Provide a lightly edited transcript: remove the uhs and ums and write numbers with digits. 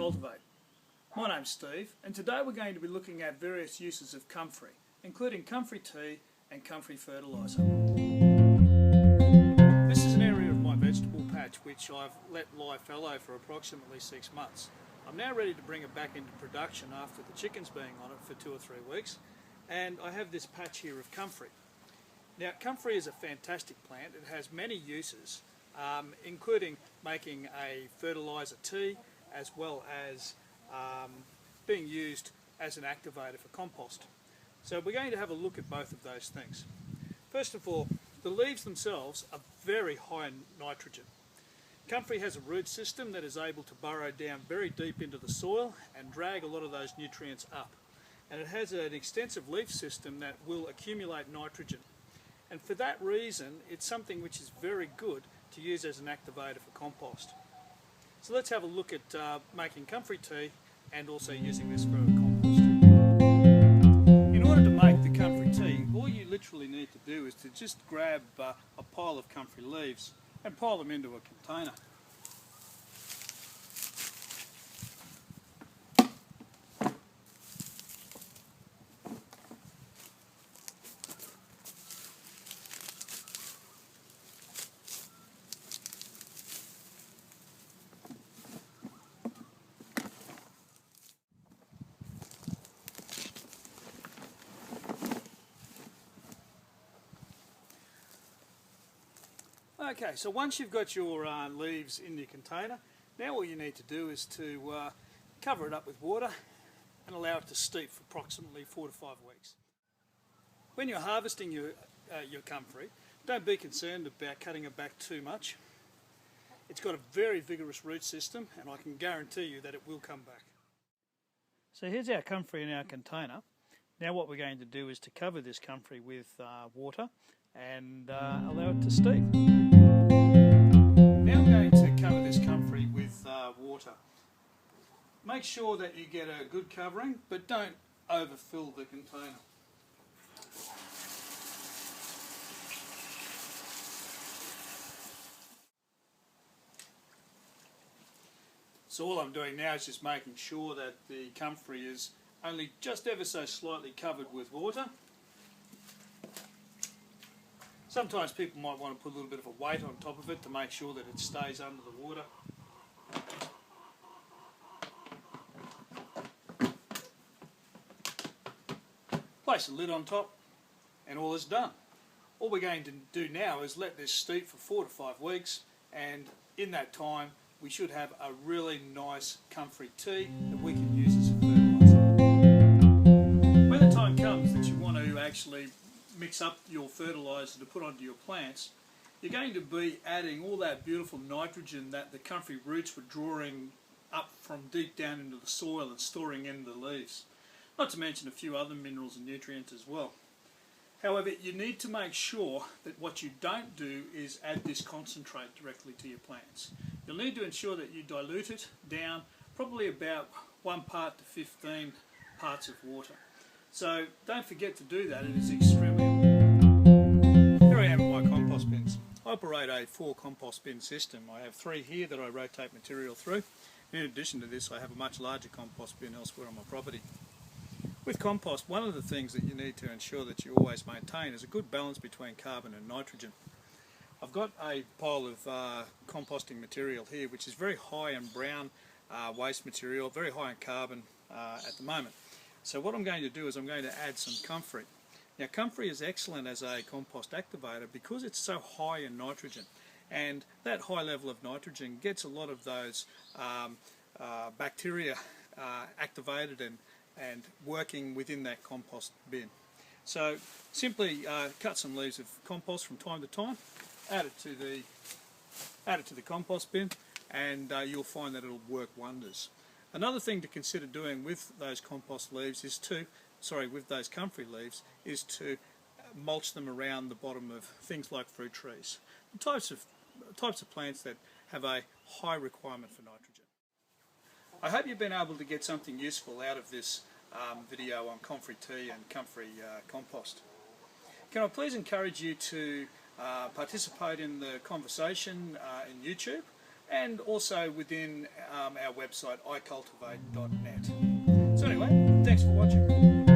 iCULTIVATE. My name's Steve, and today we're going to be looking at various uses of Comfrey, including Comfrey Tea and Comfrey Fertilizer. This is an area of my vegetable patch which I've let lie fallow for approximately 6 months. I'm now ready to bring it back into production after the chickens being on it for 2 or 3 weeks, and I have this patch here of Comfrey. Now, Comfrey is a fantastic plant. It has many uses, including making a fertiliser tea, as well as being used as an activator for compost. So we're going to have a look at both of those things. First of all, the leaves themselves are very high in nitrogen. Comfrey has a root system that is able to burrow down very deep into the soil and drag a lot of those nutrients up. And it has an extensive leaf system that will accumulate nitrogen. And for that reason, it's something which is very good to use as an activator for compost. So let's have a look at making Comfrey tea and also using this for compost. In order to make the Comfrey tea, all you literally need to do is to just grab a pile of Comfrey leaves and pile them into a container. Okay, so once you've got your leaves in your container, now all you need to do is to cover it up with water and allow it to steep for approximately 4 to 5 weeks. When you're harvesting your comfrey, don't be concerned about cutting it back too much. It's got a very vigorous root system, and I can guarantee you that it will come back. So here's our comfrey in our container. Now what we're going to do is to cover this comfrey with water and allow it to steep. Now I'm going to cover this comfrey with water. Make sure that you get a good covering, but don't overfill the container. So all I'm doing now is just making sure that the comfrey is only just ever so slightly covered with water. Sometimes people might want to put a little bit of a weight on top of it to make sure that it stays under the water. Place a lid on top and all is done. All we're going to do now is let this steep for 4 to 5 weeks, and in that time we should have a really nice Comfrey tea that we can use as a fertiliser. When the time comes that you want to actually mix up your fertiliser to put onto your plants, you're going to be adding all that beautiful nitrogen that the comfrey roots were drawing up from deep down into the soil and storing in the leaves. Not to mention a few other minerals and nutrients as well. However, you need to make sure that what you don't do is add this concentrate directly to your plants. You'll need to ensure that you dilute it down probably about 1 part to 15 parts of water. So don't forget to do that, it is extremely important. Here I am with my compost bins. I operate a 4 compost bin system. I have 3 here that I rotate material through. In addition to this, I have a much larger compost bin elsewhere on my property. With compost, one of the things that you need to ensure that you always maintain is a good balance between carbon and nitrogen. I've got a pile of composting material here which is very high in brown waste material, very high in carbon at the moment. So what I'm going to do is I'm going to add some comfrey. Now comfrey is excellent as a compost activator because it's so high in nitrogen, and that high level of nitrogen gets a lot of those bacteria activated and working within that compost bin. So simply cut some leaves of compost from time to time, add it to the compost bin, and you'll find that it'll work wonders. Another thing to consider doing with those compost leaves is with those comfrey leaves, is to mulch them around the bottom of things like fruit trees, the types of plants that have a high requirement for nitrogen. I hope you've been able to get something useful out of this video on Comfrey Tea and Comfrey Compost. Can I please encourage you to participate in the conversation in YouTube and also within our website iCULTIVATE.net. So anyway, thanks for watching.